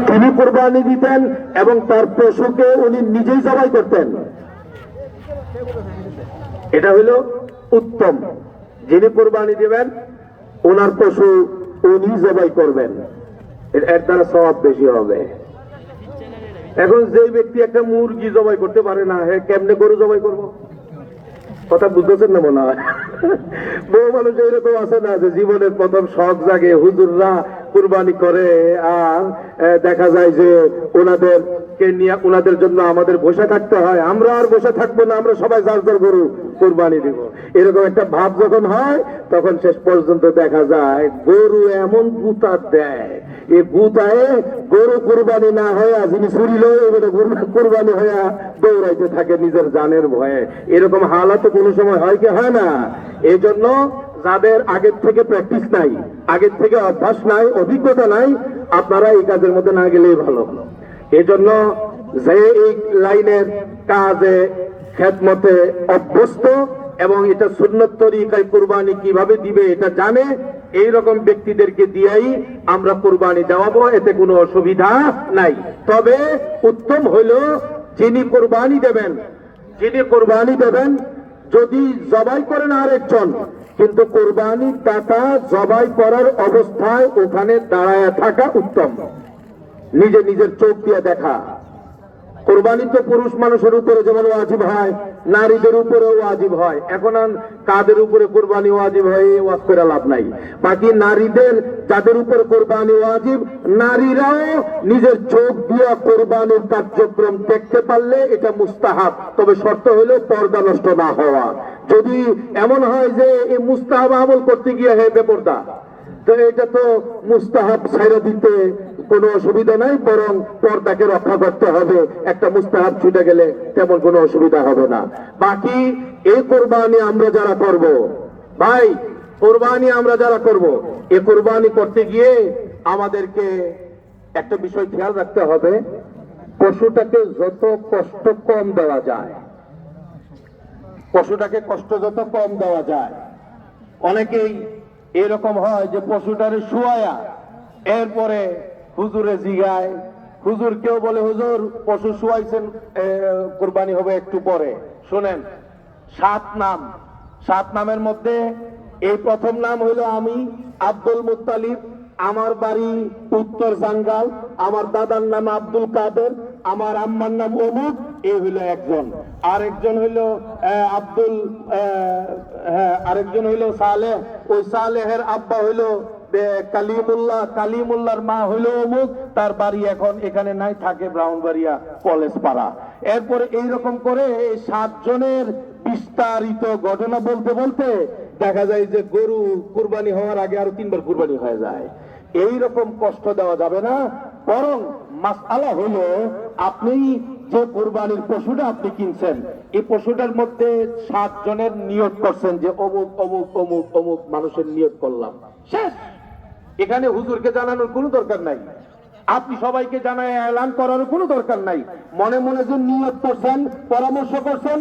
তিনি কুরবানি দিতেন এবং তার পশুকে উনি নিজেই জবাই করতেন। এটা হইল উত্তম। যিনি কুরবানি দিবেন ওনার পশু উনি জবাই করবেন, এর দ্বারা সওয়াব বেশি হবে। এখন যে ব্যক্তি একটা মুরগি জবাই করতে পারে না, হ্যাঁ কেমনে গরু জবাই করবো? কথা বুঝতেছেন না মনে হয়? বহু মানুষ এরকম আছে না যে জীবনের প্রথম শখ জাগে, হুজুররা কুরবানি করে আর দেখা যায় যে ওনাদেরকে নিয়ে ওনাদের জন্য আমাদের বসে থাকতে হয়। আমরা আর বসে থাকবো না, আমরা সবাই যার যার গরু কুরবানি দিব, এরকম একটা ভাব যখন হয় তখন শেষ পর্যন্ত দেখা যায় গরু এমন গুতা দেয়, এই গুতায় গরু কুরবানি না হয়ে যিনি ছুরিল কুরবানি হয়ে দৌড়াইতে থাকে নিজের জানের ভয়ে। এরকম হালাত কোনো সময় হয় কি হয় না? এই জন্য যাদের আগের থেকে প্র্যাকটিস নাই, আগের থেকে অভ্যাস নাই, অভিজ্ঞতা নাই, আপনারা এই কাজের মধ্যে না গেলেই ভালো। এই জন্য যে এই লাইনের কাজে খেদমতে অভ্যস্ত এবং এটা সুন্নত তরিকায় কুরবানি কিভাবে দিবে এটা জানে, এইরকম ব্যক্তিদেরকে দিয়েই আমরা কুরবানি দেওয়াবো, এতে কোনো অসুবিধা নাই। তবে উত্তম হইল যিনি কুরবানি দেবেন যদি জবাই করেন আরেকজন, কিন্তু কুরবানির দাতা জবাই করার অবস্থায় ওখানে দাঁড়ায় থাকা উত্তম, নিজে নিজের চোখ দিয়ে দেখা। কুরবানি তো পুরুষ মানুষের উপরে যেমন ওয়াজিব হয়, নারীদের উপরেও ওয়াজিব হয়। এখন কাদের উপরে কুরবানি ওয়াজিব হয় এই ওয়াজ করে লাভ নাই। বাকি নারীদের যাদের উপরে কুরবানি ওয়াজিব, নারীরাও নিজের চোখ দিয়ে কুরবানির কার্যক্রম দেখতে পারলে এটা মুস্তাহাব, তবে শর্ত হলো পর্দা নষ্ট না হওয়া। যদি এমন হয় যে এই মুস্তাহাব আমল করতে গিয়ে হে বেপর্দা, তো এটা তো মুস্তাহাব ছাইরা দিতে কোনো অসুবিধা নাই, বরং পর্দাকে রক্ষা করতে হবে। একটা মুস্তাহাব ছুটে গেলে তেমন কোনো অসুবিধা হবে না। বাকি এই কোরবানি আমরা যারা করব, ভাই কোরবানি আমরা যারা করব, এই কোরবানি করতে গিয়ে আমাদেরকে একটা বিষয় খেয়াল রাখতে হবে, পশুটাকে যত কষ্ট কম দেওয়া যায়, পশুটাকে কষ্ট যত কম দেওয়া যায়। অনেকেই এরকম হয় যে পশুটারে শুয়ায়া এরপরে হুজুরে জিগায়, হুজুর কেউ বলে হুজুর পশু শুয়াইছেন, কুরবানি হবে একটু পরে। শোনেন, 7 নামের মধ্যে এই প্রথম নাম হইল আমি আব্দুল মুত্তালিব, আমার বাড়ি উত্তর জাঙ্গাল, আমার দাদার নাম আব্দুল কাদের, আমার আম্মার নাম অমুক, এই হইল একজন। আরেকজন হইল আরেকজন হইল সালেহ, ওই সালেহের আব্বা হইল কালিমুল্লাহ, কালিমুল্লাহর মা হইল অমুক, তার বাড়ি এখন এখানে নাই, থাকে ব্রাহ্মণবাড়িয়া কলেজ পাড়া। এরপরে এইরকম করে এই 7 জনের বিস্তারিত ঘটনা বলতে বলতে দেখা যায় যে গরু কুরবানি হওয়ার আগে আরো 3বার কুরবানি হয়ে যায়। এইরকম কষ্ট দেওয়া যাবে না, বরং মাসআলা হলো আপনি যে কুরবানির পশুটা আপনি কিনছেন, এই পশুটার মধ্যে 7 জনের নিয়ত করছেন যে অমুক অমুক অমুক অমুক মানুষের নিয়ত করলাম, শেষ। এখানে হুজুরকে জানানোর কোনো দরকার নাই, আপনি সবাইকে জানায় এলান করার কোনো দরকার নাই। মনে মনে যে নিয়ত করছেন, পরামর্শ করছেন,